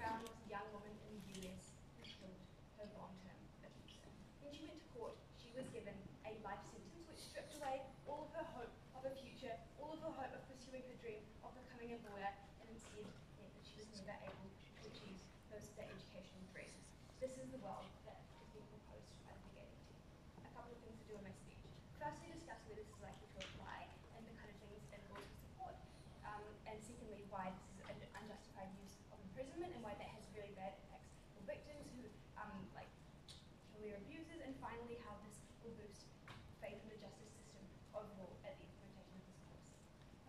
Brown was a young woman in the US who killed her long-term abuser. When she went to court, she was given a life sentence which stripped away all of her hope of a future, all of her hope of pursuing her dream of becoming a lawyer, and instead meant that she was never able to achieve those educational dreams. This is the world that is being proposed by the negative team. A couple of things to do in my speech. Firstly, discuss where this is likely to apply and the kind of things and laws to support. And secondly, why this is an unjustified use of imprisonment and why that has really bad effects for victims who kill their abusers. And finally, how this will boost faith in the justice system overall at the implementation of this course.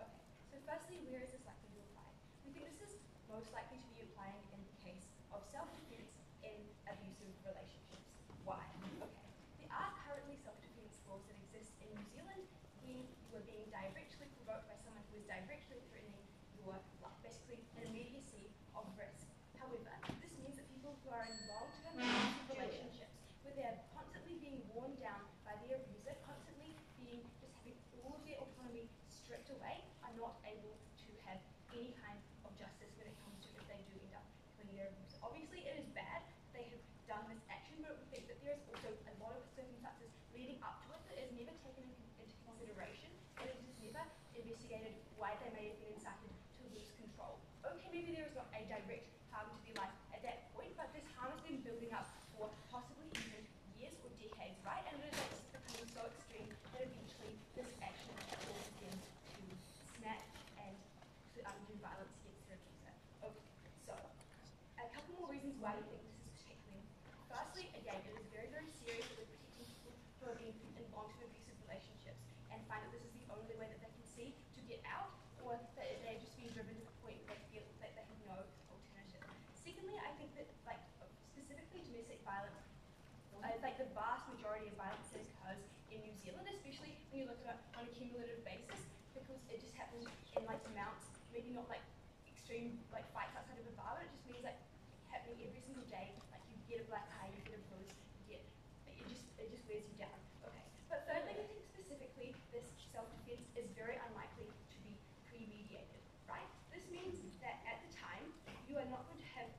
Okay, so firstly, where is this likely to apply? We think this is most likely to be applying in the case of self-defense in abusive relationships. Why? Okay, there are currently self-defense laws that exist in New Zealand when you are being directly provoked by someone who is directly threatening your life, basically an immediacy of risk. However, this means that people who are in long-term abusive relationships, where they are constantly being worn down by their abuser, constantly being just having all of their autonomy stripped away, are not able to have any kind of justice when it comes to if they do end up killing their abuser. Obviously, it is bad that they have done this action, but we think that there is also a lot of circumstances leading up to it that is never taken into consideration, and it is never investigated why they may have been incited to lose control. Okay, maybe there is not a direct harm to their life at that point, but this harm has been building up for possibly even years or decades, right? And it is just becoming so extreme that eventually this action causes them to snap and do violence against their abuser. Okay, so a couple more reasons why we think this is particularly. Firstly, again, it is very, very serious that we're protecting people who are being in long-term abusive relationships and find that this is the only way that they can see to get out, or that they're just being driven to the point where they feel that they have no alternative. Secondly, I think that, specifically domestic violence, the vast majority of violence that occurs in New Zealand, especially when you look at it on a cumulative basis, because it just happens in amounts, maybe not extreme fights outside of a bar, but it just means happening every single day. You get a black eye, you get a bruise, it just wears you down. Okay. But thirdly, I think specifically this self-defense is very unlikely to be premediated, right? This means that at the time you are not going to have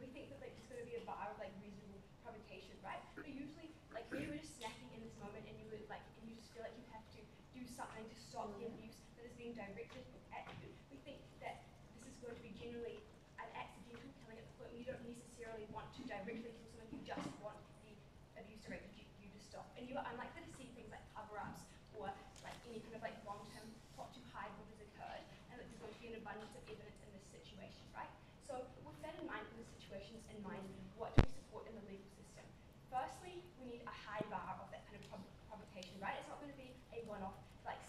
we think that it's going to be a bar of reasonable provocation, right? But usually when you were just snacking in this moment and you would and you just feel like you have to do something to stop the abuse that is being directed at you. We think that this is going to be generally an accidental killing at the point where you don't necessarily want to directly kill someone, you just want the abuse directed you to stop. And you are unlikely to see things like cover-ups or any kind of long-term plot to hide what has occurred, and that there's going to be an abundance of evidence in this situation, right? So with that in mind, with the situations in mind, what do we support in the legal system? Firstly, we need a high bar of that kind of provocation, right? It's not going to be a one-off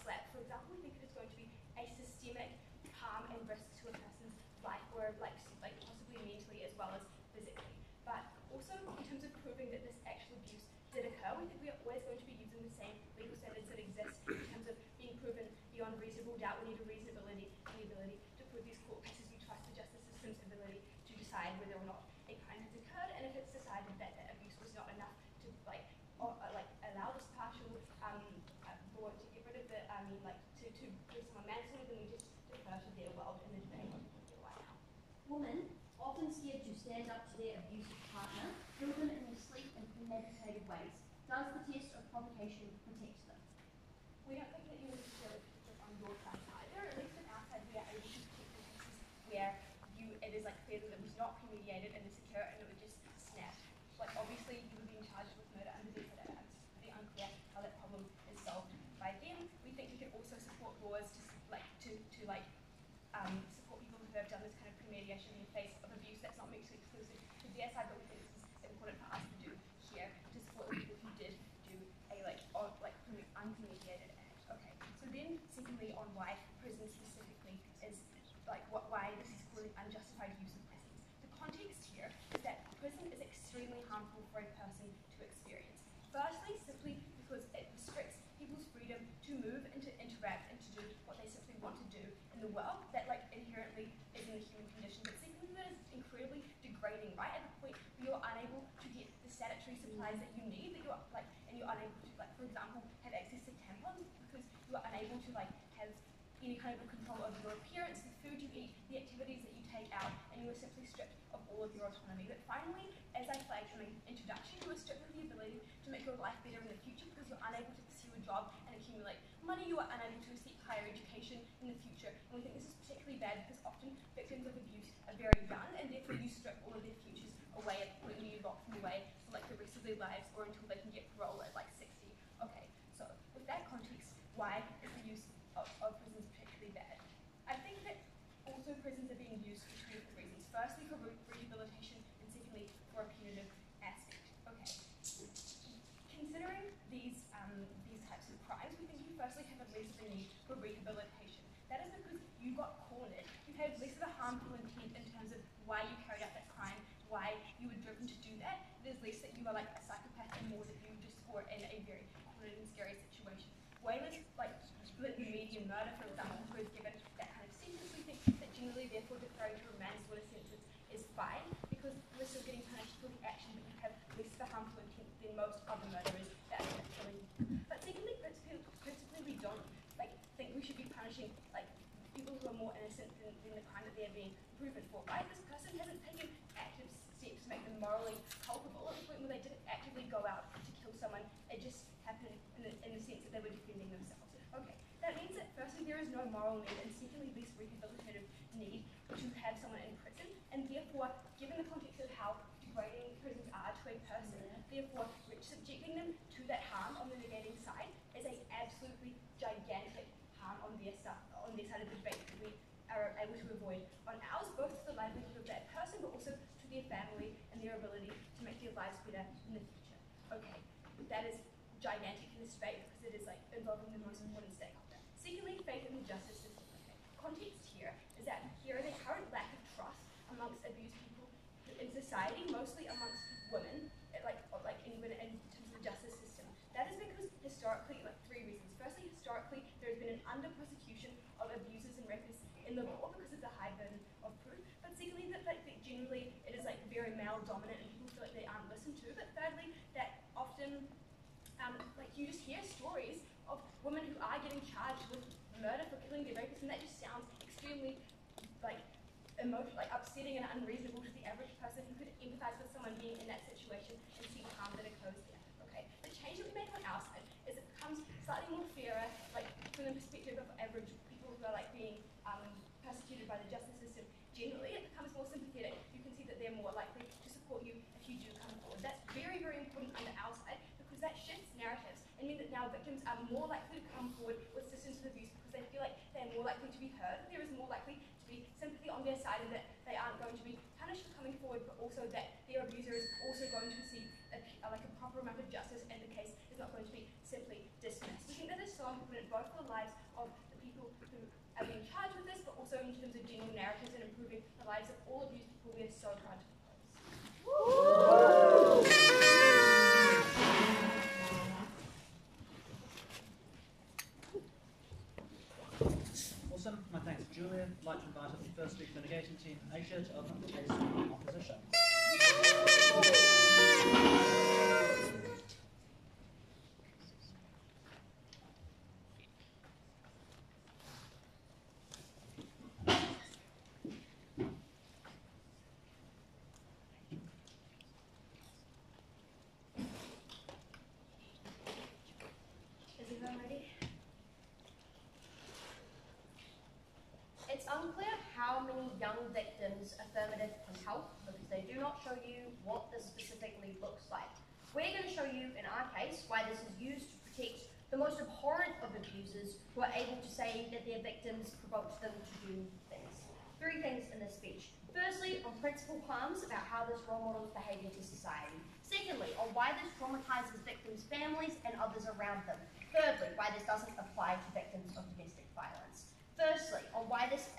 slap. For example, we think it is going to be a systemic harm and risk to a person's life, or possibly mentally as well as physically. But also in terms of proving that this actual abuse did occur, we think we are always going to be using the same legal standards that exist in terms of being proven beyond reasonable doubt. We need a reasonability and the ability to prove these court cases. We trust the justice system's ability to decide whether or not a crime has occurred, and if it's decided that that abuse was not enough to allow this partial law to get rid of the to give someone manslaughter, then we just defer to their world and the debate on why now. Women, often scared to stand up to their abusive partner, kill them in their sleep in premeditated ways. Does the test of provocation protect them? We don't think that you necessarily protect it on your side either. At least on our side, we are able to protect the cases where it is clear that it was not premeditated and this occurred and it would just snap. Obviously, you would be charged with murder under this, but it's pretty unclear how that problem is solved by them. We think we can also support laws to support people who have done this kind of premeditation in the face of abuse. That's not mutually exclusive to their side, but we think this is important for us to do here to support people who did do a unpremeditated act. Okay. So then, secondly, on why prison specifically is why this is causing unjustified use of prisons. The context here is that prison is extremely harmful for a person to experience. Firstly, simply because it restricts people's freedom to move and to interact and to do what they simply want to do in the world that inherently is in the human condition. But secondly, that is incredibly degrading, right? At the point where you're unable to get the sanitary supplies that you need, that you're and you're unable to for example, have access to tampons because you are unable to have any kind of control over your appearance, the food you eat, the activities that you take out, and and you were simply stripped of all of your autonomy. But finally, as I flagged from my introduction, you were stripped of the ability to make your life better in the future because you're unable to pursue a job and accumulate money. You are unable to seek higher education in the future. And we think this is particularly bad because often victims of abuse are very young, and therefore you strip all of their futures away at the point when you lock them away for like the rest of their lives or until they can get parole at like 60. Okay, so with that context, why is the use of prisons particularly bad? I think that also prisons are being used for two different reasons. Firstly, for rehabilitation, and secondly, for a punitive aspect. Okay. Considering these types of crimes, we think you firstly have a less of a need for rehabilitation. That is because you got cornered. You have less of a harmful intent in terms of why you carried out that crime, why you were driven to do that. There's less that you are like a psychopath and more that you just were in a very cornered and scary situation. Whalers, like split the median murder, for example, who is given that kind of sentence, we think that generally therefore deferring to a manslaughter sentence is fine because you're still getting punished for the action, but you have less of a harmful intent than most other murderers that are killing. But secondly, principally we don't think we should be punishing people who are more innocent than the crime that they're being proven for. Right? This person hasn't taken active steps to make them morally culpable at the point where they didn't actively go out to kill someone. It just happened in the sense that they were defending themselves. Okay, that means that firstly there is no moral need, and secondly less rehabilitative need to have someone in prison, and therefore, given the context of how degrading prisons are to a person, therefore subjecting them to that harm on the negating side is a absolutely gigantic harm on their side of the debate that we are able to avoid on ours, both to the livelihood of that person, but also to their family and their ability to make their lives better in the future. Okay, that is gigantic in this debate because it is involving the most important stakeholder. Secondly, faith in the justice system. Okay. Context here is that here is a current lack of trust amongst abused people in society, mostly amongst women, even in terms of the justice system. That is because historically, three reasons. Firstly, historically, there has been an under-prosecution of abusers and rapists in the law because of the high burden of proof. But secondly, that generally it is very male-dominant and people feel like they aren't listened to. But thirdly, that often you just hear stories of women who are getting charged with murder for killing their rapists, and that just sounds extremely upsetting and unreasonable to the average person who could empathize with someone being in that situation and see the harm that occurs there. Okay, the change that we make on our side is it becomes slightly more fairer, from the perspective of average people who are being persecuted by the justice system. Generally, it becomes more sympathetic. You can see that they're more likely to support you if you do come forward. That's very, very important under our side because that shifts narratives and means that now victims are more likely to come forward with systems of abuse because they feel like they're more likely to be heard. There is more likely to be sympathy on their side and that they aren't going to be punished for coming forward, but also that their abuser is also going to receive a proper amount of justice and the case is not going to be simply dismissed. We think that is so important both for the lives of the people who are being charged with this, but also in terms of general narratives and improving the lives of all abused people we are so proud to propose. Awesome. My thanks to Julia. I'd like to invite up the first speaker for the negating team, Aisha, to open up the case in opposition. Is everyone ready? It's unclear how many young victims Affirmative can help because they do not show you what this specifically looks like. We're going to show you, in our case, why this is used to protect the most abhorrent of abusers who are able to say that their victims provoked them to do things. Three things in this speech. Firstly, on principal harms about how this role models behaviour to society. Secondly, on why this traumatizes victims' families and others around them. Thirdly, why this doesn't apply to victims of domestic violence. Firstly, on why this,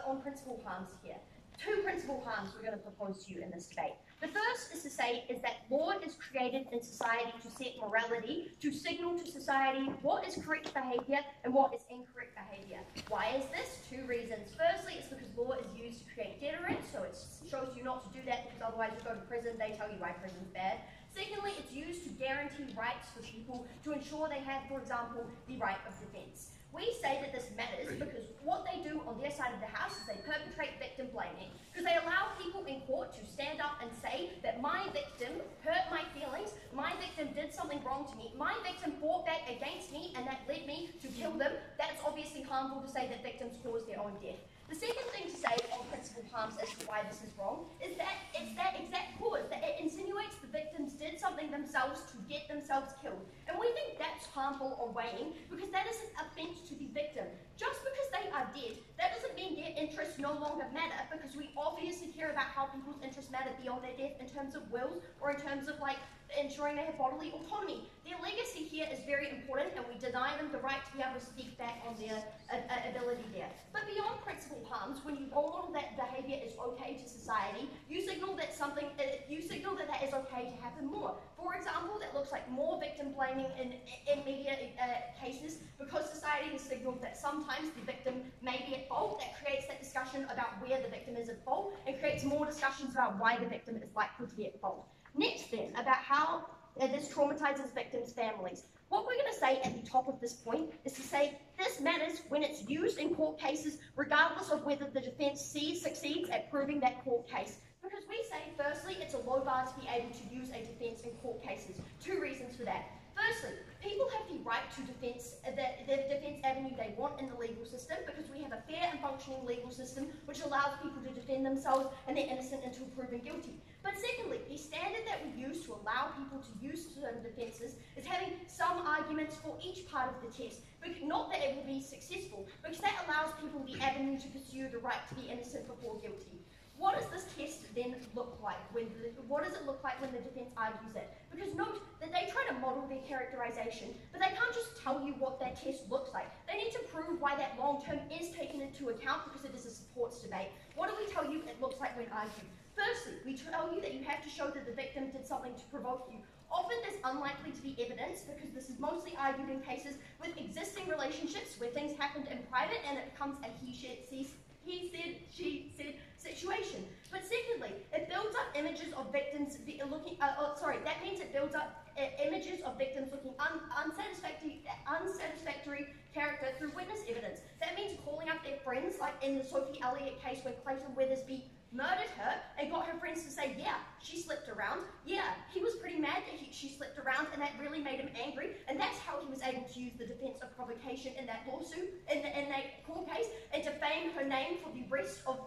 on principal harms here. Two principal harms we're going to propose to you in this debate. The first is to say is that law is created in society to set morality, to signal to society what is correct behaviour and what is incorrect behaviour. Why is this? Two reasons. Firstly, it's because law is used to create deterrence, so it shows you not to do that because otherwise you go to prison, they tell you why prison's bad. Secondly, it's used to guarantee rights for people to ensure they have, for example, the right of defence. We say that this matters because what they do on their side of the house is they perpetrate victim blaming, because they allow people in court to stand up and say that my victim hurt my feelings, my victim did something wrong to me, my victim fought back against me and that led me to kill them. That's obviously harmful to say that victims cause their own death. The second thing to say on principal harms as to why this is wrong is that it's that exact cause, that it insinuates the victims did something themselves to get themselves killed. And we think that's harmful on weighing because that is an offence to the victim. Just because they are dead, that doesn't mean their interests no longer matter, because we obviously care about how people's interests matter beyond their death in terms of wills or in terms of like ensuring they have bodily autonomy. Their legacy here is very important and we deny them the right to be able to speak back on their ability there. But beyond principal harms, when you role model that behaviour is okay to society, you signal that that is okay to happen more. For example, that looks like more victim blaming in media cases because society has signalled that sometimes the victim may be at fault. That creates that discussion about where the victim is at fault and creates more discussions about why the victim is likely to be at fault. Next then, about how this traumatizes victims' families. What we're going to say at the top of this point is to say this matters when it's used in court cases, regardless of whether the defence succeeds at proving that court case. Because we say, firstly, it's a low bar to be able to use a defence in court cases. Two reasons for that. Firstly, people have the right to defence, the defence avenue they want in the legal system, because we have a fair and functioning legal system which allows people to defend themselves and they're innocent until proven guilty. But secondly, the standard that we use to allow people to use certain defences is having some arguments for each part of the test, but not that it will be successful, because that allows people the avenue to pursue the right to be innocent before guilty. What does this test then look like? What does it look like when the defence argues it? Because note that they try to model their characterisation, but they can't just tell you what that test looks like. They need to prove why that long term is taken into account, because it is a supports debate. What do we tell you it looks like when argued? Firstly, we tell you that you have to show that the victim did something to provoke you. Often there's unlikely to be evidence, because this is mostly argued in cases with existing relationships where things happened in private and it becomes a he said, she said situation. But secondly, it builds up images of victims looking, that means it builds up images of victims looking unsatisfactory character through witness evidence. That means calling up their friends, like in the Sophie Elliott case when Clayton Weathersby murdered her and got her friends to say, yeah, she slipped around. Yeah, he was pretty mad that she slipped around and that really made him angry. And that's how he was able to use the defence of provocation in that lawsuit, in that court case, and defame her name for the rest of,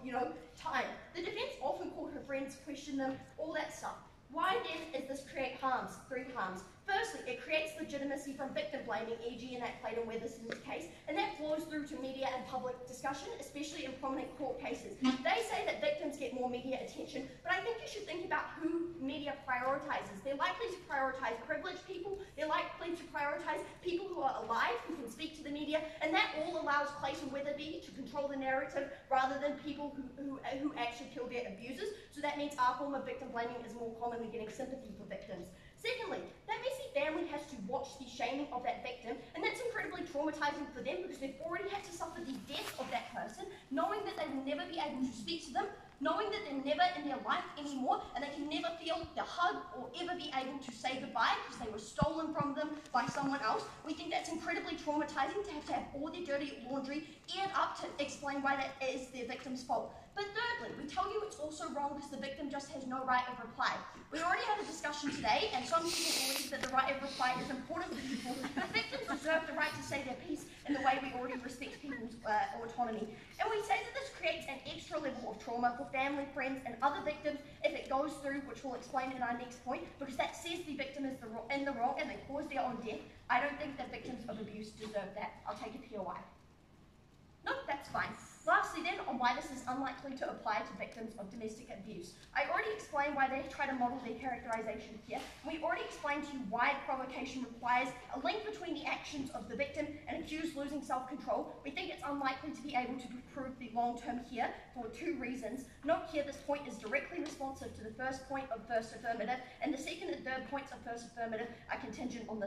time. The defence often called her friends, questioned them, all that stuff. Why then does this create harms? Three harms. Firstly, it creates legitimacy from victim blaming, e.g. in that Clayton Weatherson's case, and that flows through to media and public discussion, especially in prominent court cases. They say that victims get more media attention, but I think you should think about who media prioritises. They're likely to prioritise privileged people, they're likely to prioritise people who are alive, who can speak to the media, and that all allows Clayton Weathersby to control the narrative rather than people who actually kill their abusers. So that means our form of victim blaming is more commonly getting sympathy for victims. Secondly, that means the family has to watch the shaming of that victim, and that's incredibly traumatizing for them because they've already had to suffer the death of that person, knowing that they will never be able to speak to them, knowing that they're never in their life anymore, and they can never feel the hug or ever be able to say goodbye because they were stolen from them by someone else. We think that's incredibly traumatizing to have all their dirty laundry aired up to explain why that is their victim's fault. But thirdly, we tell you it's also wrong because the victim just has no right of reply. We already had a discussion today, and some people believe that the right of reply is important to people, but victims deserve the right to say their piece in the way we already respect people's autonomy. And we say that this creates an extra level of trauma for family, friends, and other victims if it goes through, which we'll explain in our next point, because that says the victim is in the wrong and they caused their own death. I don't think that victims of abuse deserve that. I'll take a POI. No, that's fine. Lastly then, on why this is unlikely to apply to victims of domestic abuse. I already explained why they try to model their characterization here. We already explained to you why provocation requires a link between the actions of the victim and accused losing self-control. We think it's unlikely to be able to prove the long-term here for two reasons. Note here this point is directly responsive to the first point of first affirmative, and the second and third points of first affirmative are contingent on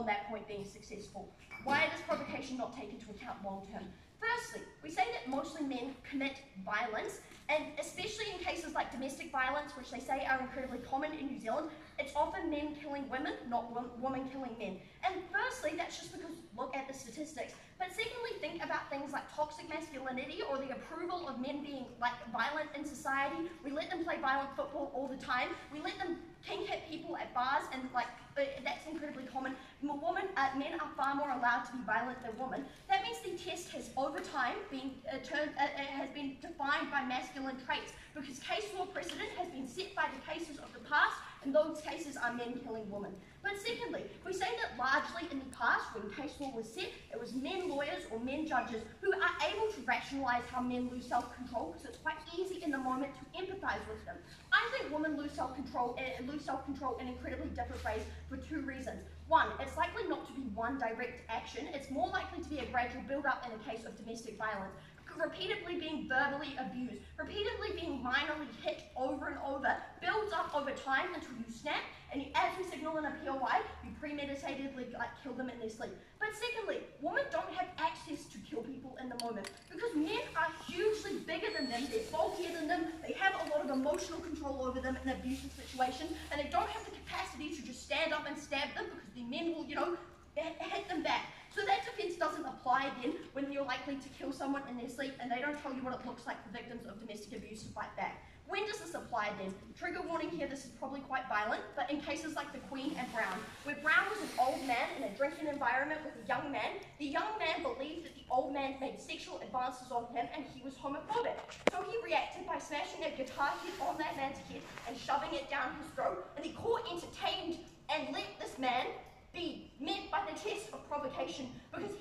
that point being successful. Why does provocation not take into account long-term? Firstly, we say that mostly men commit violence, and especially in cases like domestic violence, which they say are incredibly common in New Zealand, It's often men killing women, not women killing men. And firstly, that's just because look at the statistics. But secondly, think about things like toxic masculinity or the approval of men being like violent in society. We let them play violent football all the time. We let them king hit people at bars, and like that's incredibly common. Men are far more allowed to be violent than women. That means the test has over time been has been defined by masculine traits, because case law precedent has been set by the cases of the past, and those cases are men killing women. But secondly, we say that largely in the past, when case law was set, it was men lawyers or men judges who are able to rationalise how men lose self-control, because it's quite easy in the moment to empathise with them. I think women lose self-control in incredibly different ways for two reasons. One, it's likely not to be one direct action. It's more likely to be a gradual build-up in a case of domestic violence. Repeatedly being verbally abused, repeatedly being minorly hit over and over, builds up over time until you snap, and as we signal in a POI, you premeditatedly kill them in their sleep. But secondly, women don't have access to kill people in the moment, because men are hugely bigger than them, they're bulkier than them, they have a lot of emotional control over them in an abusive situation, and they don't have the capacity to just stand up and stab them, because the men will, hit them back. So that defence doesn't apply then when you're likely to kill someone in their sleep and they don't tell you what it looks like for victims of domestic abuse to fight back. When does this apply then? Trigger warning here, this is probably quite violent, but in cases like the Queen and Brown, where Brown was an old man in a drinking environment with a young man, the young man believed that the old man made sexual advances on him and he was homophobic. So he reacted by smashing a guitar hit on that man's head and shoving it down his throat, and the court entertained and let this man be met by the test of provocation, because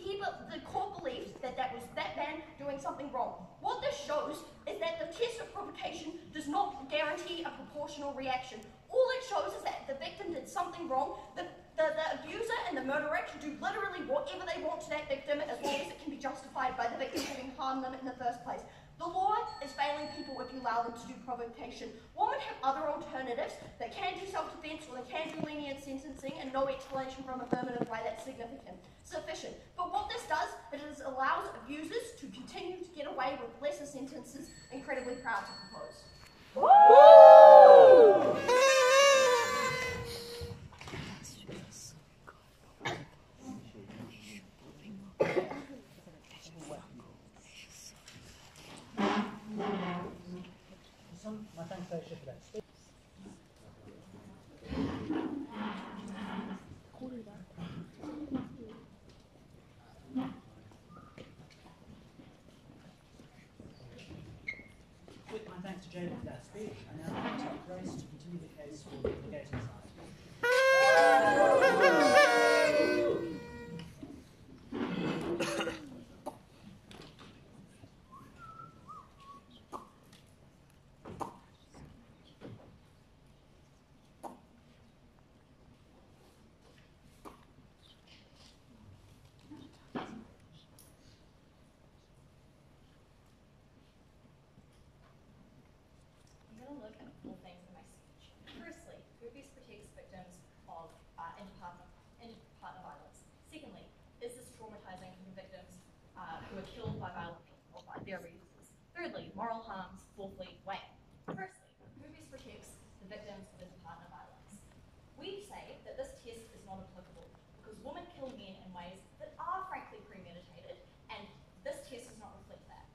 the court believes that that was that man doing something wrong. What this shows is that the test of provocation does not guarantee a proportional reaction. All it shows is that the victim did something wrong. The abuser and the murderer can do literally whatever they want to that victim, as long as it can be justified by the victim having harmed them in the first place. The law is failing people if you allow them to do provocation. Women have other alternatives. They can do self-defense, or they can do lenient sentencing, and no explanation from Affirmative why that's sufficient. But what this does is it allows abusers to continue to get away with lesser sentences. Incredibly proud to propose. Woo! My thanks to Aisha for that speech. With my thanks to Joynt for that speech, I now invite Grace to continue the case for the negating side. Look at four things in my speech. Firstly, abuse protects victims of inter-partner violence. Secondly, is this traumatizing for the victims who are killed by violent people or by their reasons? Thirdly, moral harms. Fourthly, Wang. Firstly, abuse protects the victims of inter-partner violence. We say that this test is not applicable because women kill men in ways that are frankly premeditated, and this test does not reflect that.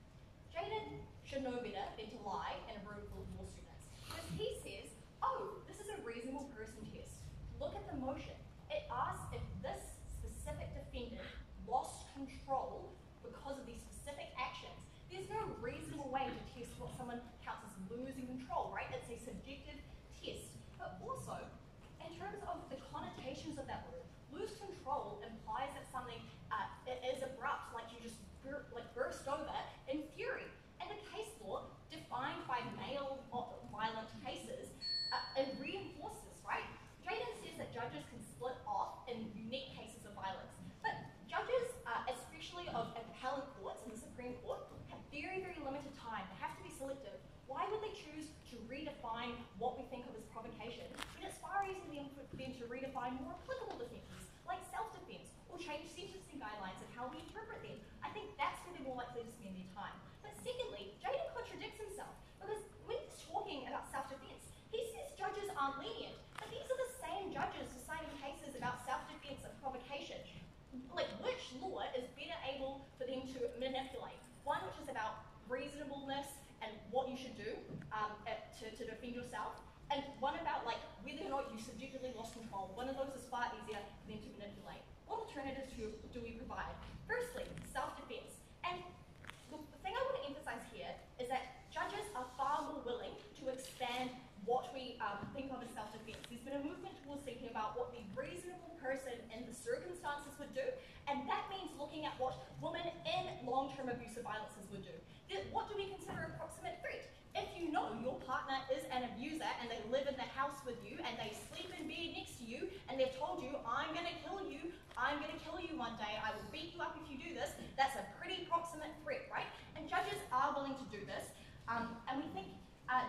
Jaden should know better than to lie in a room full of law students. Because he says, oh, this is a reasonable person test. Look at the motion. It asks if this specific defendant lost control because of these specific actions. There's no reasonable way to test what someone counts as losing control. reasonableness and what you should do to defend yourself, and one about like whether or not you subjectively lost control. One of those is far easier than to manipulate. What alternatives do we provide? Firstly, self-defense. And the thing I want to emphasize here is that judges are far more willing to expand what we think of as self-defense. There's been a movement towards thinking about what the reasonable person in the circumstances would do, and that means looking at what women in long-term abusive violences would do. What do we consider a proximate threat? If you know your partner is an abuser and they live in the house with you and they sleep in bed next to you and they've told you, I'm going to kill you one day, I will beat you up if you do this, that's a pretty proximate threat, right? And judges are willing to do this, and we think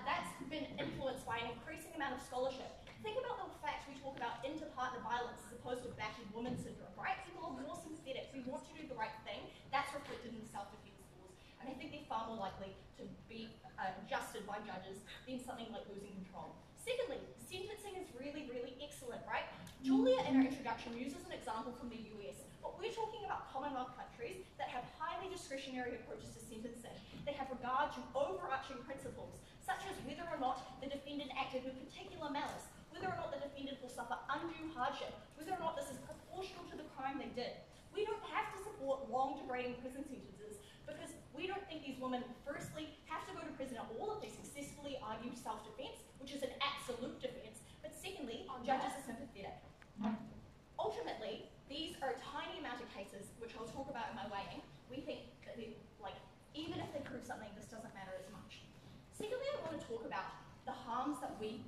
that's been influenced by an increasing amount of scholarship. Think about the fact we talk about inter-partner violence as opposed to battered woman syndrome, right? People are more sympathetic, we want to do the right thing, that's reflected in the self-defense laws, and I think they're far more likely to be adjusted by judges than something like losing control. Secondly, sentencing is really, really excellent, right? Julia, in her introduction, uses an example from the US, but we're talking about Commonwealth countries that have highly discretionary approaches to sentencing. They have regard to overarching principles, such as whether or not the defendant acted with particular malice, whether or not the defendant will suffer undue hardship, whether or not this is proportional to the crime they did. We don't have to support long degrading prison sentences because we don't think these women, firstly, have to go to prison at all if they successfully argue self-defense, which is an absolute defense, but secondly, judges are sympathetic. Ultimately, these are a tiny amount of cases, which I'll talk about in my weighing. We think that even if they prove something, this doesn't matter as much. Secondly, I want to talk about the harms that we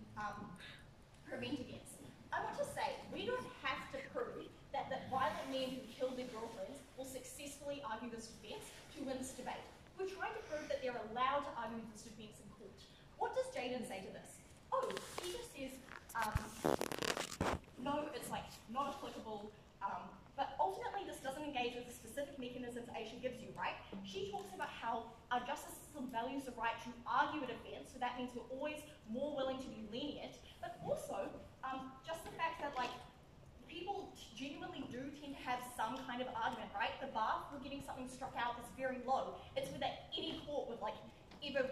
prevent against. I want to say we don't have to prove that violent men who kill their girlfriends will successfully argue this defense to win this debate. We're trying to prove that they're allowed to argue this defense in court. What does Jaden say to this? Oh, he just says, no, it's like not applicable, but ultimately this doesn't engage with the specific mechanisms Aisha gives you, right? She talks about how our justice system values the right to argue a defense, so that means we're always more willing to be lenient, but also just the fact that people genuinely do tend to have some kind of argument, right? The bar for getting something struck out is very low. It's whether any court would ever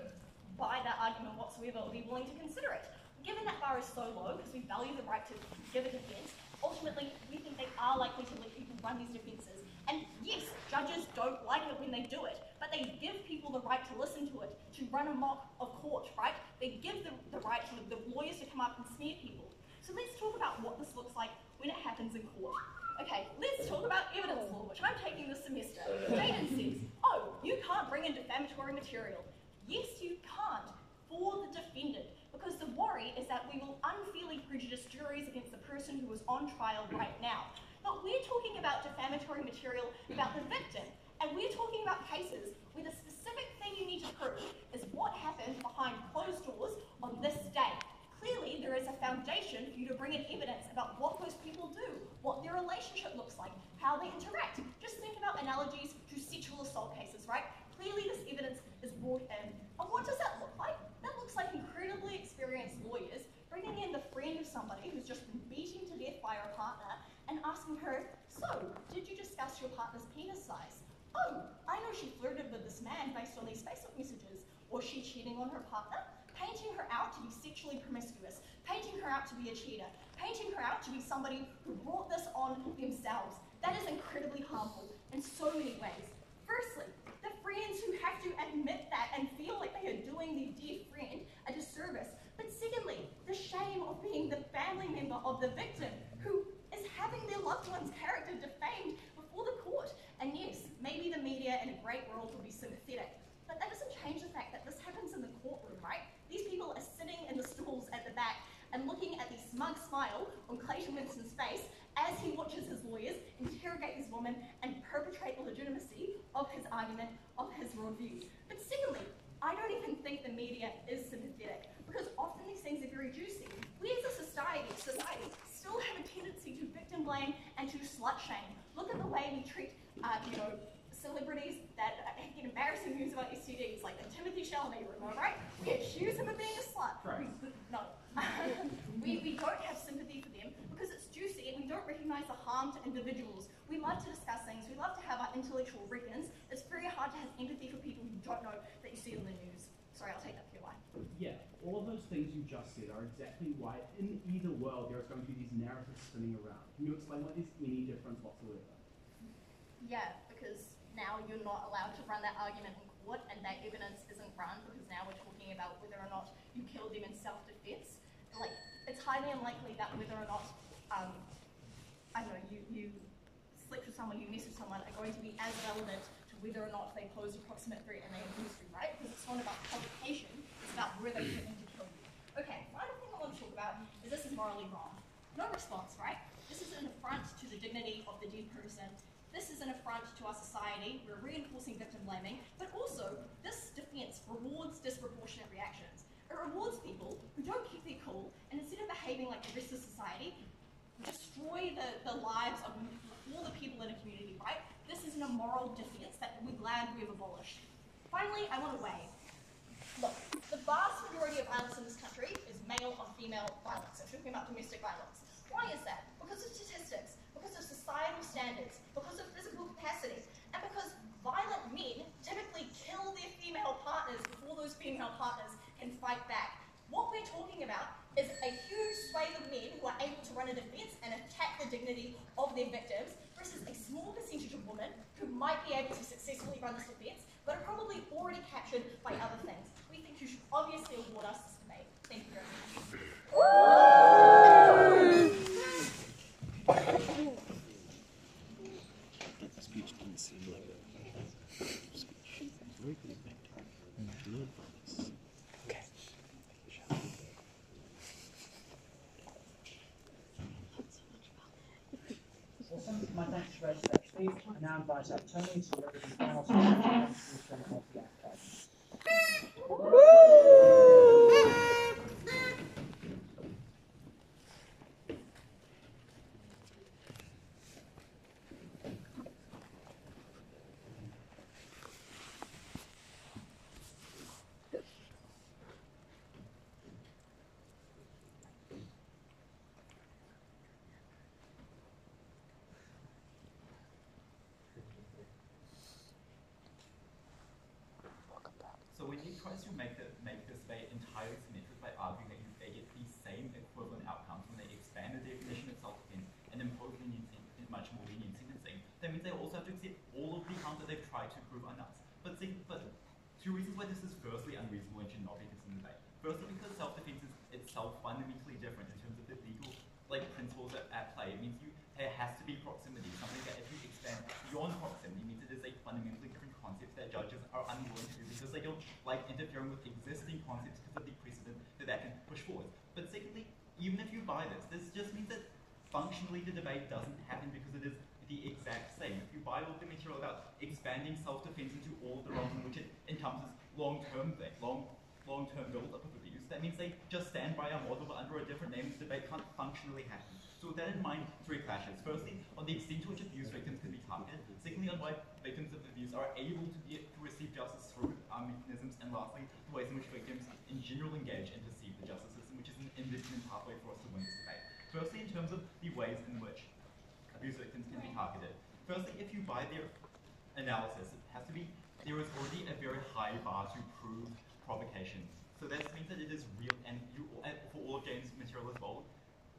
buy that argument whatsoever or be willing to consider it. Given that bar is so low, because we value the right to give a defense, ultimately we think they are likely to let people run these defenses. And yes, judges don't like it when they do it, but they give people the right to listen to it, to run a mock of court, right? They give the right to the lawyers to come up and smear people. So let's talk about what this looks like when it happens in court. Okay, let's talk about evidence law, which I'm taking this semester. Jaden says, oh, you can't bring in defamatory material. Yes, you can't for the defendant, because the worry is that we will unfairly prejudice juries against the person who is on trial right now. But we're talking about defamatory material about the victim, and we're talking about cases where the specific thing you need to prove is what happened behind closed doors on this day. Clearly, there is a foundation for you to bring in evidence about what those people do, what their relationship looks like, how they interact. Just think about analogies to sexual assault cases, right? Clearly, this evidence is brought in. And what does that look like? That looks like incredibly experienced lawyers bringing in the friend of somebody who's just been beaten to death by her partner and asking her, so, did you discuss your partner's penis size? Oh, I know she flirted with this man based on these Facebook messages. Was she cheating on her partner? Painting her out to be sexually promiscuous, painting her out to be a cheater, painting her out to be somebody who brought this on themselves. That is incredibly harmful in so many ways. Firstly, the friends who have to admit that and feel like they are doing their dear friend a disservice. But secondly, the shame of being the family member of the victim who is having their loved one's character defamed before the court. And yes, maybe the media in a great world will be sympathetic, but that doesn't change the fact that this happens in the courtroom, right? These people are sitting in the stools at the back and looking at the smug smile on Clayton Winston's face as he watches his lawyers interrogate this woman and perpetrate the legitimacy of his argument, of his worldview. But secondly, I don't even think the media is sympathetic, because often these things are very juicy. We as a society still have a tendency to victim blame and to slut shame. Look at the way we treat, celebrities that get embarrassing news about STDs, like the Timothy Chalamet rumor, right? We accuse him of being a slut. Right. No. we don't have sympathy for them because it's juicy and we don't recognise the harm to individuals. We love to discuss things. We love to have our intellectual reckons. It's very hard to have empathy for people who don't know that see in the news. Sorry, I'll take that for your line. Yeah, all of those things you just said are exactly why in either world there's going to be these narratives spinning around. Can you explain why there's any difference whatsoever? Yeah, because now you're not allowed to run that argument in court, and that evidence isn't run because now we're talking about whether or not you killed him in self-defense. Like, it's highly unlikely that whether or not, I don't know, you slept with someone, you messed with someone, are going to be as relevant to whether or not they pose a proximate threat and they abuse you, right? Because it's not about provocation, it's about where they threaten to kill you. Okay, final thing I want to talk about is this is morally wrong. No response, right? This is an affront to the dignity of the dead person. This is an affront to our society. We're reinforcing victim blaming, but also this defense rewards disproportionate reactions. It rewards people who don't keep their cool and instead of behaving like the rest of society, destroy the lives of all the people in a community, right? This isn't a moral defense that we're glad we've abolished. Finally, I want to weigh. Look, the vast majority of violence in this country is male on female violence. I'm talking about domestic violence. Why is that? Because of statistics, because of societal standards, because of physical capacity, and because violent men typically kill their female partners before those female partners can fight back. What we're talking about is a huge swathe of men who are able to run a defense and attack the dignity of their victims versus a small percentage of women who might be able to successfully run this defense but are probably already captured by other things. We think you should obviously award us this debate. Thank you very much. That speech didn't seem like a speech. Very good effective. Good advice. Okay. Awesome. My thanks to Rose for Steve. I now invite up Tony to deliver the final contribution of the application. So when he tries to make this debate entirely symmetric by arguing that they get the same equivalent outcomes when they expand the definition of self-defense and impose much more lenient sentencing, that means they also have to accept all of the harms that they've tried to prove are nuts. But two reasons why this is firstly unreasonable and should not be considered debate. Firstly, because self-defense is itself fundamentally different in terms of the legal principles at play. It means there has to be proximity, something that if you expand beyond proximity means it is a fundamentally different concept that judges are unwilling to because they don't like interfering with existing concepts because of the precedent that can push forward. But secondly, even if you buy this just means that functionally the debate doesn't happen because it is the exact same. If you buy all the material about expanding self-defense into all the roles in which it encompasses long-term build-up of abuse, that means they just stand by our model but under a different name. The debate can't functionally happen. So with that in mind, three clashes. Firstly, on the extent to which abuse victims can be targeted. Secondly, on why victims of abuse are able to receive justice through mechanisms. And lastly, the ways in which victims in general engage and perceive the justice system, which is an independent pathway for us to win this debate. Firstly, in terms of the ways in which abuse victims can be targeted. Firstly, if you buy their analysis, it has to be, there is already a very high bar to prove provocation. So that means that it is real, and for all of James' material as well,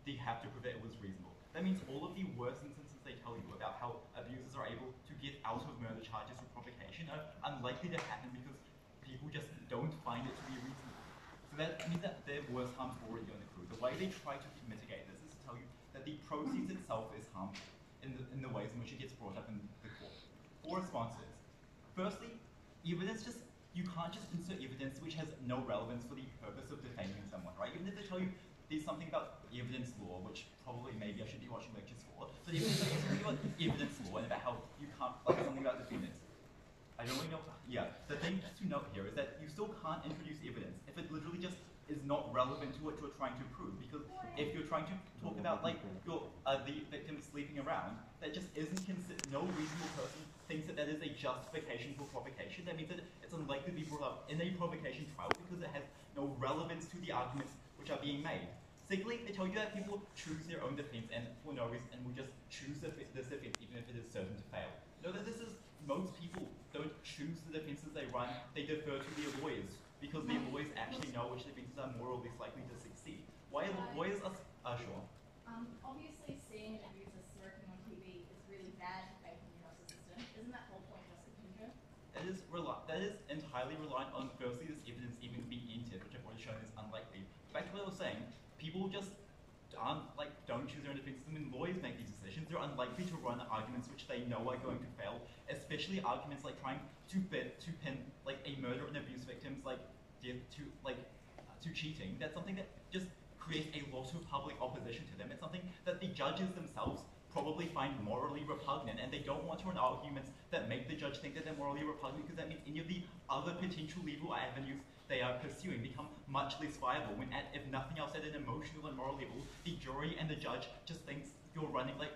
they have to prove that it was reasonable. That means all of the worst instances they tell you about how abusers are able to get out of murder charges with provocation are unlikely to happen because people just don't find it to be reasonable. So that means that their worst harm's already on the crew. The way they try to mitigate this is to tell you that the proceeds itself is harmful in the ways in which it gets brought up in the court. Four responses. Firstly, evidence you can't just insert evidence which has no relevance for the purpose of defaming someone, right? Even if they tell you there's something about evidence law, which probably maybe I should be watching lectures for, but even if there's something about evidence law and about how you can't, like something about defendants, I don't really know, yeah, the thing to note here is that you still can't introduce evidence if it literally just is not relevant to what you're trying to prove, because if you're trying to talk about like the victim sleeping around, that just isn't considered, no reasonable person thinks that that is a justification for provocation. That means that it's unlikely to be brought up in a provocation trial because it has no relevance to the arguments which are being made. Secondly, they tell you that people choose their own defense and for no reason and will just choose this defense even if it is certain to fail. Know that most people don't choose the defenses they run, they defer to their lawyers, because their lawyers actually know which defenses are more or less likely to succeed. Why are lawyers sure? Obviously, seeing an abuser smirking on TV is really bad for faith in the justice system. Isn't that whole point just contingent? That is entirely reliant on, firstly, this evidence even being entered, which I've already shown is unlikely. Back to what I was saying, people just don't choose their own defense system. When lawyers make these decisions, they're unlikely to run arguments which they know are going to fail, especially arguments like trying to pin like a murder and abuse victims like death to cheating. That's something that just creates a lot of public opposition to them. It's something that the judges themselves probably find morally repugnant, and they don't want to run arguments that make the judge think that they're morally repugnant, because that means any of the other potential legal avenues they are pursuing become much less viable, when if nothing else at an emotional and moral level, the jury and the judge just thinks you're running like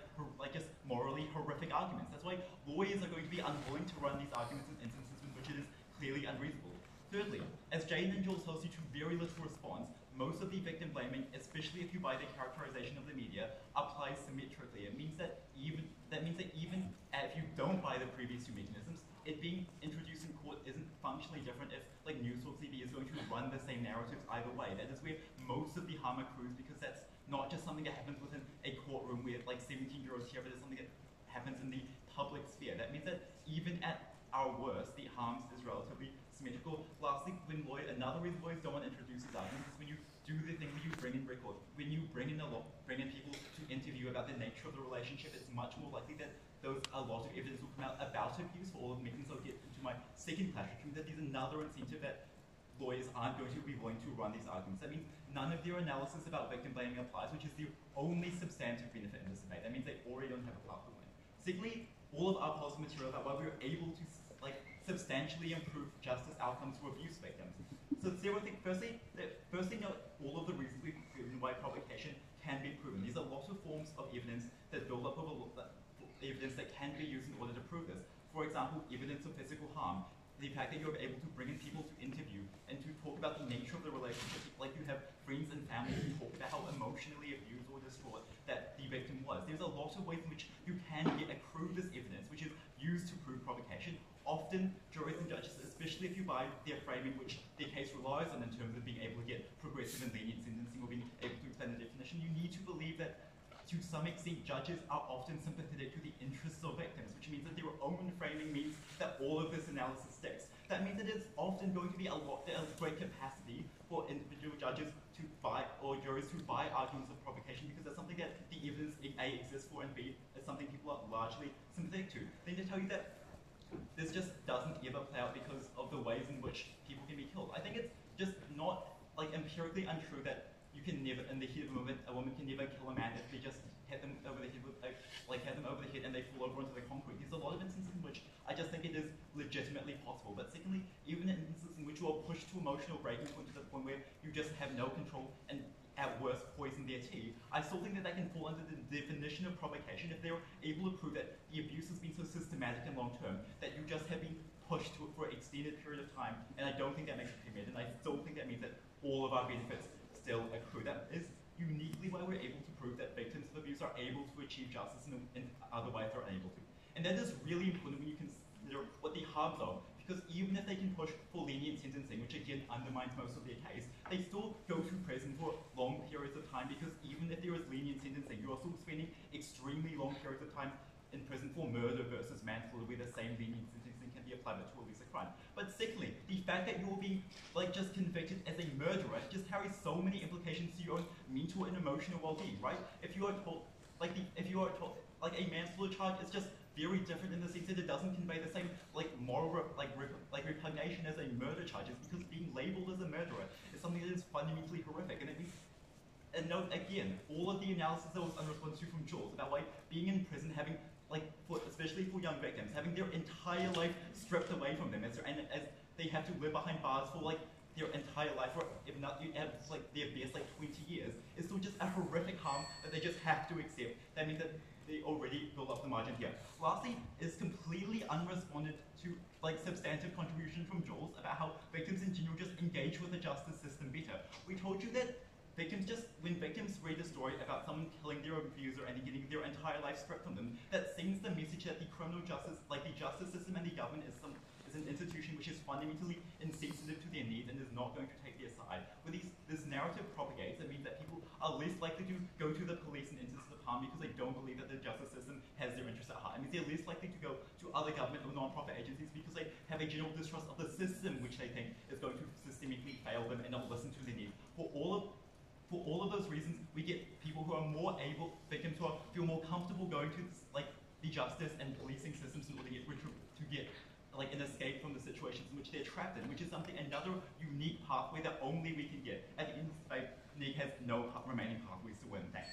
just morally horrific arguments. That's why lawyers are going to be unwilling to run these arguments in instances in which it is clearly unreasonable. Thirdly, as Jane and Jules tells you to very little response, most of the victim blaming, especially if you buy the characterization of the media, applies symmetrically. It means that even if you don't buy the previous two mechanisms, it being introduced in court isn't functionally different if like News or TV is going to run the same narratives either way. That is where most of the harm accrues, because that's not just something that happens within a courtroom where like 17 jurors here, but it's something that happens in the public sphere. That means that even at our worst, the harms is relatively symmetrical. Lastly, another reason lawyers don't want to introduce these arguments is when you do the thing where you bring in record, when you bring in people to interview about the nature of the relationship, it's much more likely that a lot of evidence will come out about abuse for all of the mechanisms. I'll get into my second class, which means that there's another incentive that lawyers aren't going to be willing to run these arguments. That means none of their analysis about victim blaming applies, which is the only substantive benefit in this debate. That means they already don't have a path to win. Secondly, all of our positive material about why we were able to substantially improve justice outcomes for abuse victims. So several things. Firstly, note all of the reasons we've proven why provocation can be proven. These are lots of forms of evidence that build up evidence that can be used in order to prove this. For example, evidence of physical harm. The fact that you're able to bring in people to interview and to talk about the nature of the relationship, like you have friends and family who talk about how emotionally abused or distraught that the victim was. There's a lot of ways in which you can accrue this evidence, which is used to prove provocation. Often, juries and judges, especially if you buy their framing, which their case relies on in terms of being able to get progressive and lenient sentencing or being able to explain the definition, you need to believe that to some extent judges are often sympathetic to the interests of victims, which means that their own framing means that all of this analysis sticks. That means that it's often going to be a great capacity for individual judges to buy, or juries to buy arguments of provocation, because that's something that the evidence A exists for, and B is something people are largely sympathetic to. Then to tell you that this just doesn't ever play out because of the ways in which people can be killed. I think it's just not empirically untrue that you can never, in the heat of a moment, a woman can never kill a man if they just hit them over the head with, hit them over the head and they fall over onto the concrete. There's a lot of instances in which I just think it is legitimately possible. But secondly, even in instances in which you are pushed to emotional breaking point to the point where you just have no control and at worst poison their tea, I still think that they can fall under the definition of provocation if they're able to prove that the abuse has been so systematic and long-term that you just have been pushed to it for an extended period of time, and I don't think that makes it clear, and I still think that means that all of our benefits still accrue. That is uniquely why we're able to prove that victims of abuse are able to achieve justice in other ways they're unable to. And that is really important when you consider what the harms are, because even if they can push for lenient sentencing, which again undermines most of their case, they still go to prison for long periods of time, because even if there is lenient sentencing, you're still spending extremely long periods of time in prison for murder versus manslaughter, where the same lenient sentencing can be applied to a lesser crime. But secondly, the fact that you're being just convicted as a murderer just carries so many implications to your own mental and emotional well-being, right? If you are told, a manslaughter charge is just very different in the sense that it doesn't convey the same moral repugnation as a murder charge. It's because being labeled as a murderer is something that is fundamentally horrific. And it means, and note again, all of the analysis that was unresponsive to from Jules about being in prison, having especially for young victims, having their entire life stripped away from them, as they have to live behind bars for their entire life, or if not, their best 20 years, is still just a horrific harm that they just have to accept. That means that they already built up the margin here. Lastly, is completely unresponded to substantive contribution from Jules about how victims in general just engage with the justice system better. We told you that when victims read a story about someone killing their abuser and getting their entire life stripped from them, that sends the message that the criminal justice, the justice system and the government is is an institution which is fundamentally insensitive to their needs and is not going to take their side. Where this narrative propagates, it means that people are less likely to go to the police and enter the department because they don't believe that the justice system has their interests at heart. It means they're less likely to go to other government or non-profit agencies because they have a general distrust of the system which they think is going to systemically fail them and not listen to their needs. For all of those reasons, we get people who are more able, victims who feel more comfortable going to the justice and policing systems in order to get like an escape from the situations in which they're trapped in, which is another unique pathway that only we can get. At the end of the day, Nick has no remaining pathways to win. Thanks.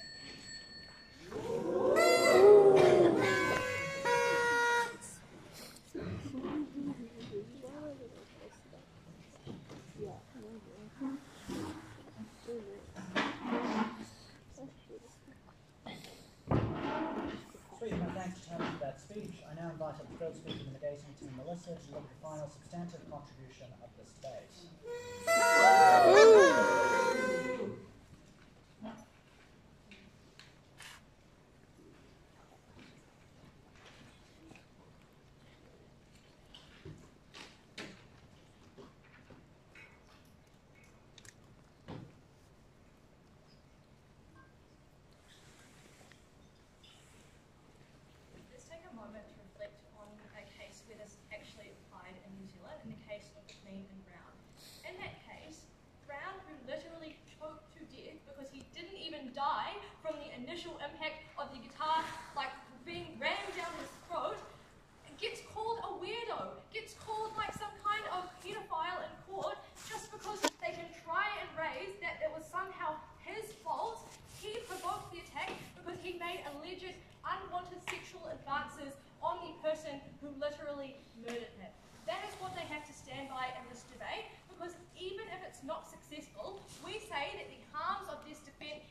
Sweet, my thanks to Tony for that speech. I now invite up the third speaker in the debating team, Melissa, to look at the final substantive contribution of this debate. Let's take a moment to reflect on a case where this actually applied in New Zealand, in the case of McLean and Brown. In that case, Brown, who literally choked to death because he didn't even die from the initial impact of the guitar, like being rammed down his throat, gets called a weirdo, gets called like some kind of pedophile in court just because they can try and raise that it was somehow his fault. He provoked the attack because he made alleged unwanted sexual advances on the person who literally murdered him. That is what they have to stand by in this debate, because even if it's not successful, we say that the harms of this defense,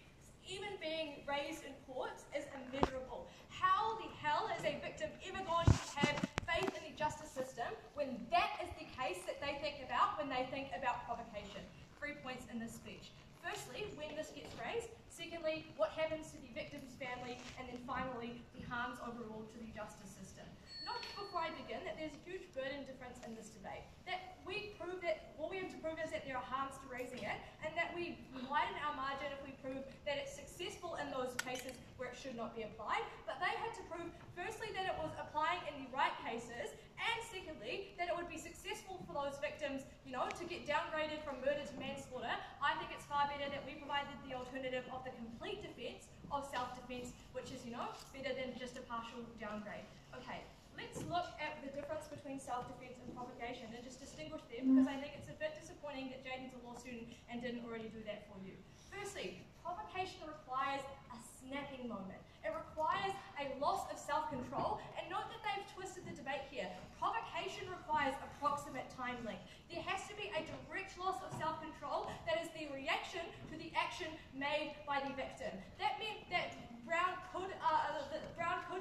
even being raised in courts, is immeasurable. How the hell is a victim ever going to have faith in the justice system when that is the case that they think about when they think about provocation? 3 points in this speech. Firstly, when this gets raised. Secondly, what happens to the victim's family. And then finally, the harms overall to the justice system. Note before I begin that there's a huge burden difference in this debate. That we prove that, what we have to prove is that there are harms to raising it, and that we widen our margin if we prove that it's successful in those cases where it should not be applied. But they had to prove, firstly, that it was applying in the right cases, and secondly, that it would be successful for those victims, to get downgraded from murder to manslaughter. I think it's far better that we provided the alternative of the complete defense of self-defense, which is, better than just a partial downgrade. Okay, let's look at the difference between self-defense and provocation and just distinguish them, because I think it's a bit disappointing that Jaden's a law student and didn't already do that for you. Firstly, provocation requires a snapping moment. It requires a loss of self-control, and note that they've twisted the debate here. Provocation requires approximate time length. There has to be a direct loss of self-control that is the reaction to the action made by the victim. That meant that Brown could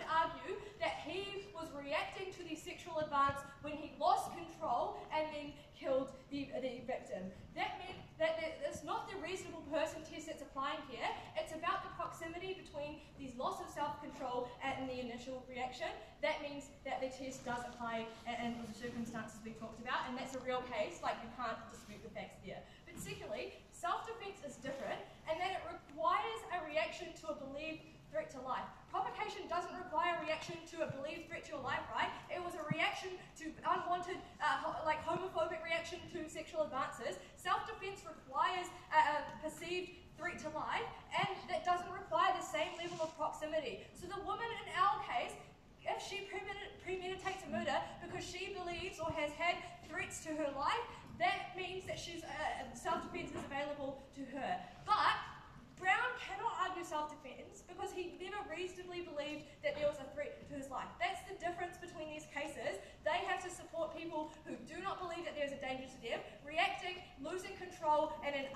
argue that he was reacting to the sexual advance when he lost control and then killed the victim. That meant that it's not the reasonable person test that's applying here. It's about the proximity between the loss of self-control and the initial reaction. That means that the test does apply in the circumstances we talked about, and that's a real case, like you can't dispute the facts there. But secondly, self-defense is different, and that it requires a reaction to a believed threat to life. Provocation doesn't require a reaction to a believed threat to your life, right? It was a reaction to unwanted, homophobic reaction to sexual advances. Self-defense requires a perceived threat to life, and that doesn't require the same level of proximity. So the woman in our case, if she premeditates a murder because she believes or has had threats to her life, that means that self-defense is available to her. But Brown cannot argue self-defense because he never reasonably believed that there was a threat to his life. That's the difference between these cases. They have to support people who do not believe that there's a danger to them, reacting, losing control in an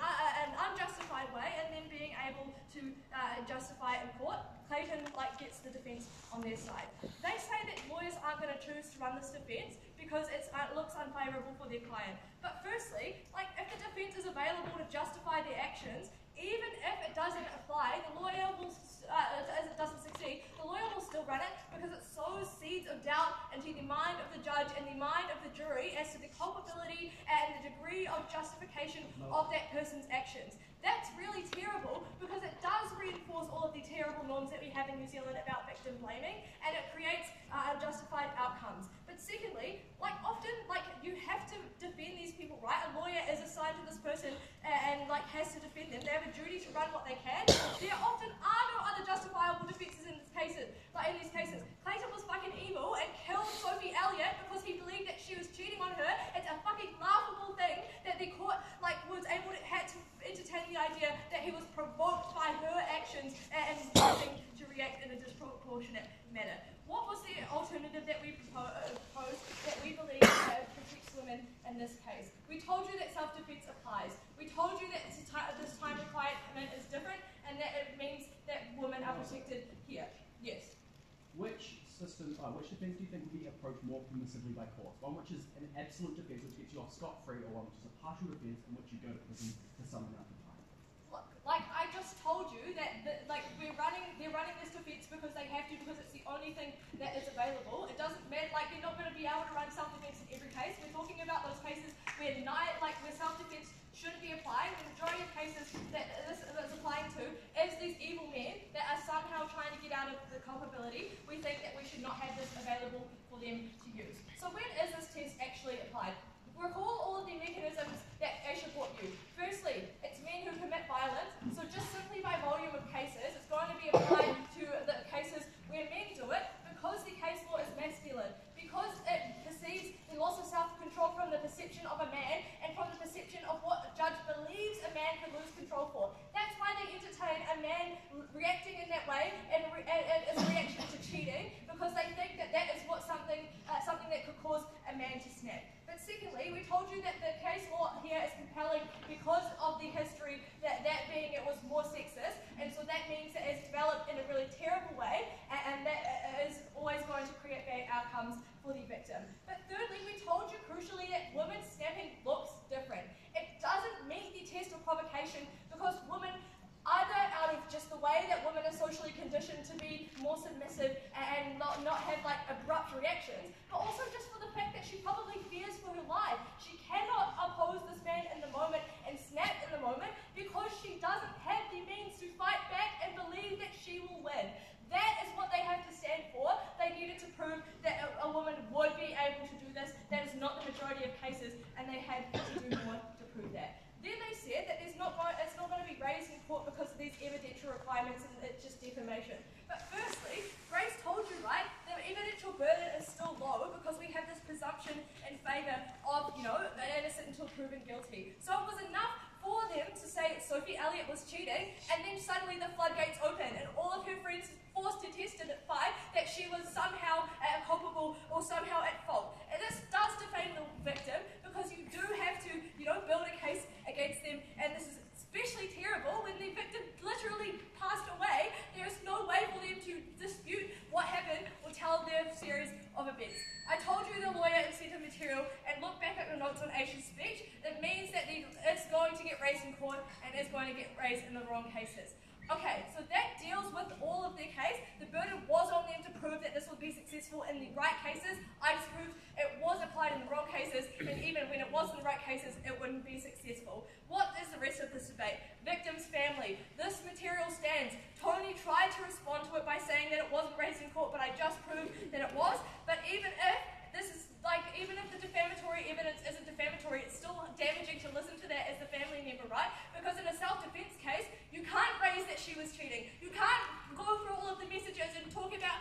unjustified way, and then being able to justify it in court. Clayton gets the defense on their side. They say that lawyers aren't going to choose to run this defense because it looks unfavourable for their client. But firstly, if the defense is available to justify their actions, even if it doesn't apply, the lawyer will, as it doesn't succeed, the lawyer will still run it because it sows seeds of doubt into the mind of the judge and the mind of the jury as to the culpability and the degree of justification of that person's actions. That's really terrible because it does reinforce all of the terrible norms that we have in New Zealand about victim blaming, and it creates unjustified outcomes. But secondly, often you have to defend these people, right? A lawyer is assigned to this person and has to defend them. They have a duty to run what they can. There often are no other justifiable defences in these cases. Clayton was fucking evil and killed Sophie Elliott because he believed that she was cheating on her. It's a fucking laughable thing that the court was able to had to entertain the idea that he was provoked by her actions and wanting to react in a disproportionate manner. What was the alternative that we proposed that we believe protects women in this case? We told you that self-defense applies. We told you that this time requirement is different and that it means that women are protected here. Yes. Which defence do you think would be approached more permissively by courts? One which is an absolute defence which gets you off scot-free, or one which is a partial defence in which you go to prison for some amount of time? Look, I just told you that they're running this defence because they have to, because it's the only thing that is available. It doesn't matter, they're not going to be able to run self-defence in every case. We're talking about those cases where self-defence shouldn't be applied. The majority of cases that this is applying to is these evil men that are somehow trying to get out of the culpability. We think that we should not have this available for them to use. So when is this test actually applied? Recall all of the mechanisms that Aisha brought you. Firstly, it's men who commit violence, so just simply by volume of cases, it's going to be applied to the cases where men do it because the case law is masculine, because it perceives the loss of self-control from the perception of a man and from the perception of what a judge believes a man can lose control for. That's why they entertain a man reacting in that way and as a reaction to cheating, because they think that that is something that could cause a man to snap. But secondly, we told you that the case law here is compelling because of the history, that being it was more sexist, and so that means that it's developed in a really terrible way, and that is always going to create bad outcomes for the victim. But thirdly, we told you crucially that women snapping looks different. It doesn't meet the test of provocation because women, either out of just the way that women are socially conditioned to be more submissive and not have abrupt reactions, but also just for the fact that she probably fears for her life. She cannot oppose this man in the moment and snap in the moment because she doesn't have the means to fight back and believe that she will win. That is what they have to stand for. They needed to prove that a woman would be able to do this. That is not the majority of cases, and they had to do more to prove that. Then they said that it's not going to be raised in court because of these evidential requirements and it's just defamation. But firstly, Grace told you, right, the evidential burden is still low because we have this presumption in favour of, innocent until proven guilty. So it was enough for them to say Sophie Elliott was cheating, and then suddenly the floodgates open and all of her friends forced to testify that she was somehow culpable or somehow at fault. And this does defame the victim because you do have to, build a case against them, and this is especially terrible when the victim literally passed away. There is no way for them to dispute what happened or tell their series of events. I told you the lawyer incentive material, and look back at the notes on Aisha's speech. It means that it's going to get raised in court and it's going to get raised in the wrong cases. Okay, so that deals with all of their case. The burden was on them to prove that this would be successful in the right cases. I just proved it was applied in the wrong cases, and even when it was in the right cases, it wouldn't be successful. What is the rest of this debate? Victim's family. This material stands. Tony tried to respond to it by saying that it wasn't raised in court, but I just proved that it was. But even if the defamatory evidence isn't defamatory, it's still damaging to listen to that as the family member, right? Because in a self-defense case, you can't raise that she was cheating. You can't go through all of the messages and talk about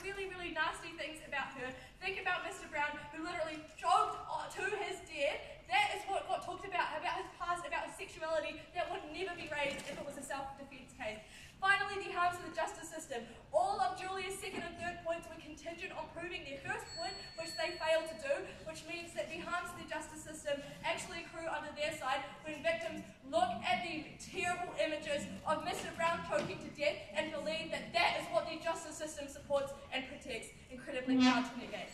really, really nasty things about her. Think about Mr. Brown, who literally choked to his death. That is what got talked about his past, about his sexuality. That would never be raised if it was a self-defense case. Finally, the harms of the justice system. All of Julia's second and third points were contingent on proving their first point, which they failed to do, which means that the harms of the justice system actually accrue under their side when victims look at the terrible images of Mr. Brown choking to death and believe that that is what the justice system supports and protects. Incredibly hard to negate.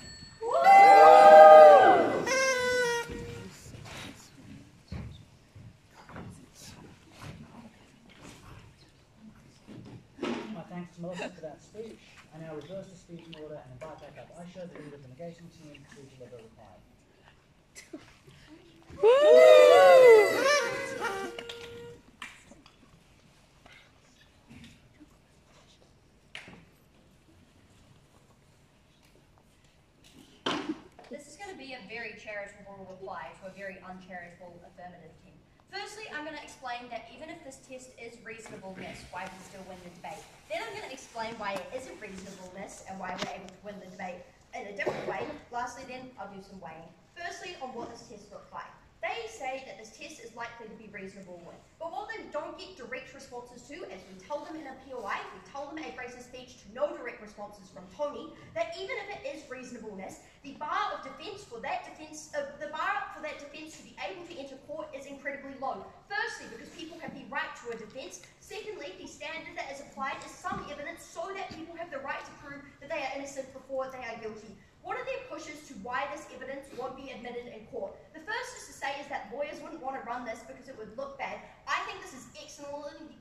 Thanks to Melissa for that speech. I now reverse the speech in order and invite back up Aisha, the leader of the negating team, to deliver a reply. be a very charitable reply to a very uncharitable affirmative team. Firstly, I'm going to explain that even if this test is reasonableness, why we still win the debate. Then I'm going to explain why it isn't reasonableness and why we're able to win the debate in a different way. Lastly, then, I'll do some weighing. Firstly, on what this test looks like. They say that this test is likely to be reasonable with. But what they don't get direct responses to, as we tell them in a POI, we tell them at Grace's speech to no direct responses from Tony, that even if it is reasonableness, the bar of defence for that defence, to be able to enter court is incredibly low. Firstly, because people have the right to a defence. Secondly, the standard that is applied is some evidence so that people have the right to prove that they are innocent before they are guilty. What are their pushes to why this evidence won't be admitted in court? The first is to say is that lawyers wouldn't want to run this because it would look bad. I think this is excellently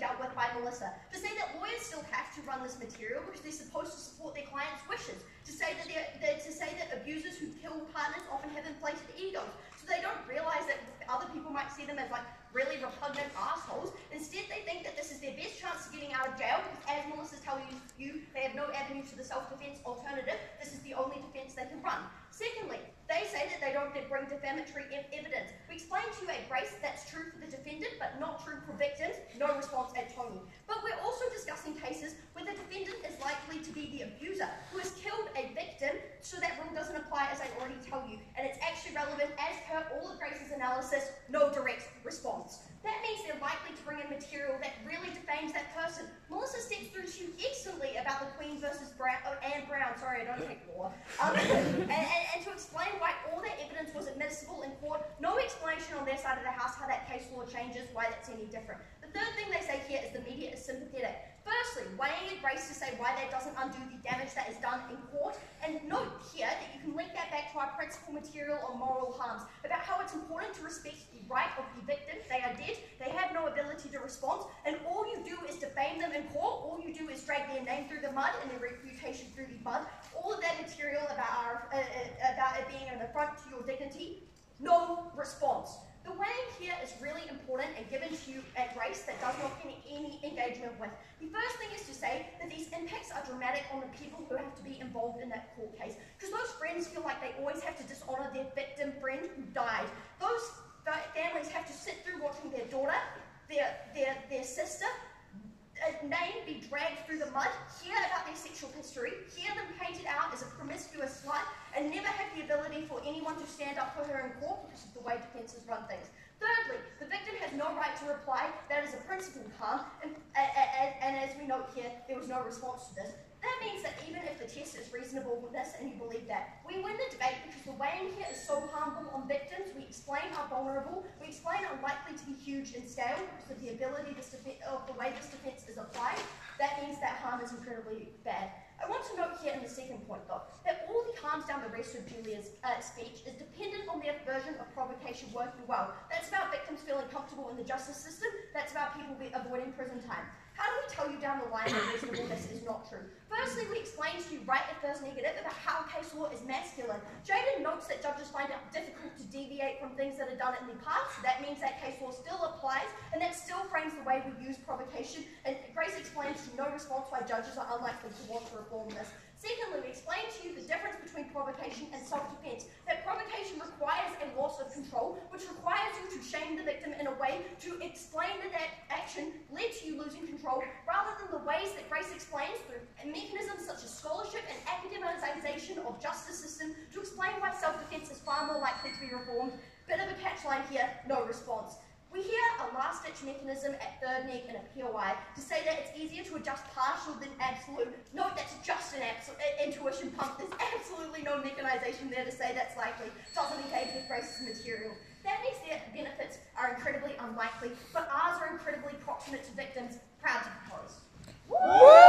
dealt with by Melissa. To say that lawyers still have to run this material because they're supposed to support their clients' wishes. To say that abusers who kill partners often have inflated egos, so they don't realise that other people might see them as like really repugnant assholes. Instead, they think that this is their best chance of getting out of jail because, as Melissa tells you, they have no avenue to the self-defence alternative. This is the only defence they can run. Secondly, they say that they don't bring defamatory evidence. We explained to you at Grace that's true for the defendant, but not true for victims. No response at Tony. But we're also discussing cases where the defendant is likely to be the abuser who has killed a victim, so that rule doesn't apply, as I already tell you. And it's actually relevant as per all of Grace's analysis, no direct response. That means they're likely to bring in material that really defames that person. Melissa steps through to you excellently about the Queen versus Anne Brown. Sorry, I don't take law. And to explain why all that evidence was admissible in court, no explanation on their side of the house how that case law changes, why that's any different. The third thing they say here is the media is sympathetic. Firstly, weighing at Grace to say why that doesn't undo the damage that is done in court, and note here that you can link that back to our principal material on moral harms, about how it's important to respect the right of the victim. They are dead, they have no ability to respond, and all you do is defame them in court, all you do is drag their name through the mud and their reputation through the mud. All of that material about it being an affront to your dignity, no response. The weighing here is really important and given to you at Grace that does not get any engagement with. The first thing is to say that these impacts are dramatic on the people who have to be involved in that court case. Because those friends feel like they always have to dishonour their victim friend who died. Those families have to sit through watching their daughter, their sister, name be dragged through the mud, hear about their sexual history, hear them painted out as a promiscuous slut, and never have the ability for anyone to stand up for her in court because of the way defences run things. Thirdly, the victim has no right to reply. That is a principled harm, and as we note here, there was no response to this. That means that even if the test is reasonableness and you believe that, we win the debate because the weighing here is so harmful on victims. We explain how vulnerable, we explain how likely to be huge in scale because of the ability of the way this defence is applied. That means that harm is incredibly bad. I want to note here in the second point, though, that all the harms down the rest of Julia's speech is dependent on their version of provocation working well. That's about victims feeling comfortable in the justice system. That's about people avoiding prison time. How do we tell you down the line that reasonableness is not true? Firstly, we explain to you right at first negative about how case law is masculine. Jaden notes that judges find it difficult to deviate from things that are done in the past. So that means that case law still applies, and that still frames the way we use provocation. And Grace explains to no response why judges are unlikely to want to reform this. Secondly, we explain to you the difference between provocation and self-defense. That provocation requires a loss of control, which requires you to shame the victim in a way to explain that that action led to you losing control, rather than the ways that Grace explains through mechanisms such as scholarship and academization of justice system to explain why self-defense is far more likely to be reformed. Bit of a catchline here, no response. We hear a last-ditch mechanism at third neck in a POI to say that it's easier to adjust partial than absolute. Note that's just an intuition pump. There's absolutely no mechanization there to say that's likely. Doesn't engage with Grace's material. That means their benefits are incredibly unlikely, but ours are incredibly proximate to victims. Proud to propose. Woo!